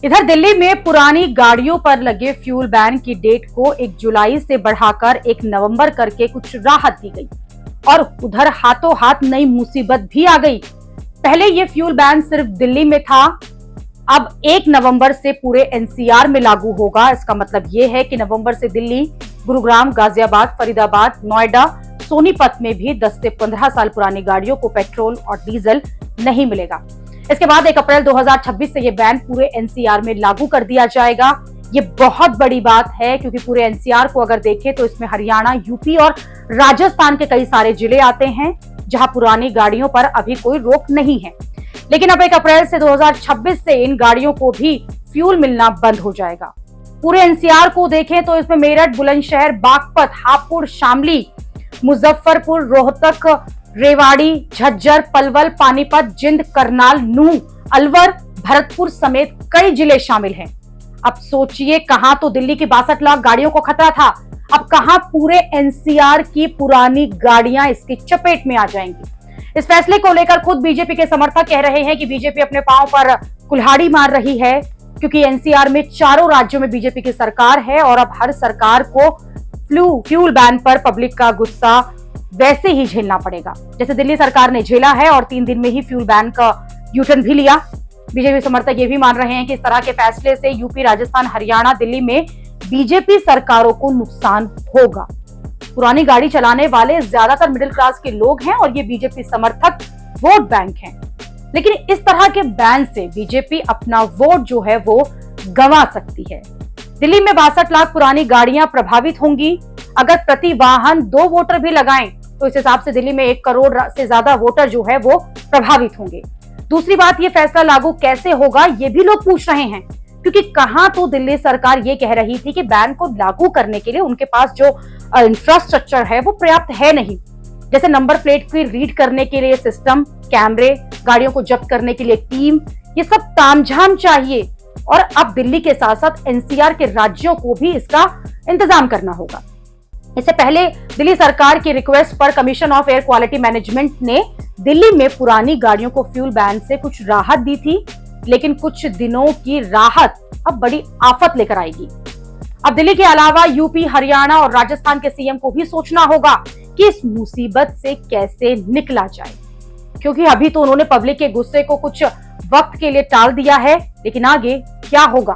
इधर दिल्ली में पुरानी गाड़ियों पर लगे फ्यूल बैन की डेट को 1 जुलाई से बढ़ाकर 1 नवंबर करके कुछ राहत दी गई और उधर हाथों हाथ नई मुसीबत भी आ गई। पहले ये फ्यूल बैन सिर्फ दिल्ली में था, अब 1 नवंबर से पूरे एनसीआर में लागू होगा। इसका मतलब ये है कि नवंबर से दिल्ली, गुरुग्राम, गाजियाबाद, फरीदाबाद, नोएडा, सोनीपत में भी 10 से 15 साल पुरानी गाड़ियों को पेट्रोल और डीजल नहीं मिलेगा। इसके बाद 1 अप्रैल 2026 से ये बैन पूरे एनसीआर में लागू कर दिया जाएगा। ये बहुत बड़ी बात है क्योंकि पूरे एनसीआर को अगर देखें तो इसमें हरियाणा, यूपी और राजस्थान के कई सारे जिले आते हैं जहां पुरानी गाड़ियों पर अभी कोई रोक नहीं है। लेकिन अब 1 अप्रैल से 2026 से इन गाड़ियों को भी फ्यूल मिलना बंद हो जाएगा। पूरे एनसीआर को देखें तो इसमें मेरठ, बुलंदशहर, बागपत, हापुड़, शामली, मुजफ्फरपुर, रोहतक, रेवाड़ी, झज्जर, पलवल, पानीपत, जिंद, करनाल, नूंह, अलवर, भरतपुर समेत कई जिले शामिल हैं। अब सोचिए, कहां तो दिल्ली की 62 लाख गाड़ियों को खतरा था, अब कहां पूरे एनसीआर की पुरानी गाड़ियां इसकी चपेट में आ जाएंगी। इस फैसले को लेकर खुद बीजेपी के समर्थक कह रहे हैं कि बीजेपी अपने पांव पर कुल्हाड़ी मार रही है क्योंकि एनसीआर में चारों राज्यों में बीजेपी की सरकार है और अब हर सरकार को फ्यूल बैन पर पब्लिक का गुस्सा वैसे ही झेलना पड़ेगा जैसे दिल्ली सरकार ने झेला है और 3 दिन में ही फ्यूल बैन का यूटर्न भी लिया। बीजेपी समर्थक ये भी मान रहे हैं कि इस तरह के फैसले से यूपी, राजस्थान, हरियाणा, दिल्ली में बीजेपी सरकारों को नुकसान होगा। पुरानी गाड़ी चलाने वाले ज्यादातर मिडिल क्लास के लोग हैं और ये बीजेपी समर्थक वोट बैंक हैं। लेकिन इस तरह के बैन से बीजेपी अपना वोट जो है वो गंवा सकती है। दिल्ली में 62 लाख पुरानी गाड़ियां प्रभावित होंगी। अगर प्रति वाहन 2 वोटर भी लगाएं तो इस हिसाब से दिल्ली में 1 करोड़ से ज्यादा वोटर जो है वो प्रभावित होंगे। दूसरी बात, ये फैसला लागू कैसे होगा ये भी लोग पूछ रहे हैं क्योंकि कहां तो दिल्ली सरकार ये कह रही थी कि बैन को लागू करने के लिए उनके पास जो इंफ्रास्ट्रक्चर है वो पर्याप्त है नहीं, जैसे नंबर प्लेट को रीड करने के लिए सिस्टम, कैमरे, गाड़ियों को जब्त करने के लिए टीम, ये सब तामझाम चाहिए और अब दिल्ली के साथ साथ एनसीआर के राज्यों को भी इसका इंतजाम करना होगा। इससे पहले दिल्ली सरकार की रिक्वेस्ट पर commission of air quality management ने दिल्ली में पुरानी गाड़ियों को फ्यूल बैन से कुछ राहत दी थी, लेकिन कुछ दिनों की राहत अब बड़ी आफत लेकर आएगी। अब दिल्ली के अलावा यूपी, हरियाणा और राजस्थान के सीएम को भी सोचना होगा कि इस मुसीबत से कैसे निकला जाए, क्योंकि अभी तो उन्होंने पब्लिक के गुस्से को कुछ वक्त के लिए टाल दिया है, लेकिन आगे क्या होगा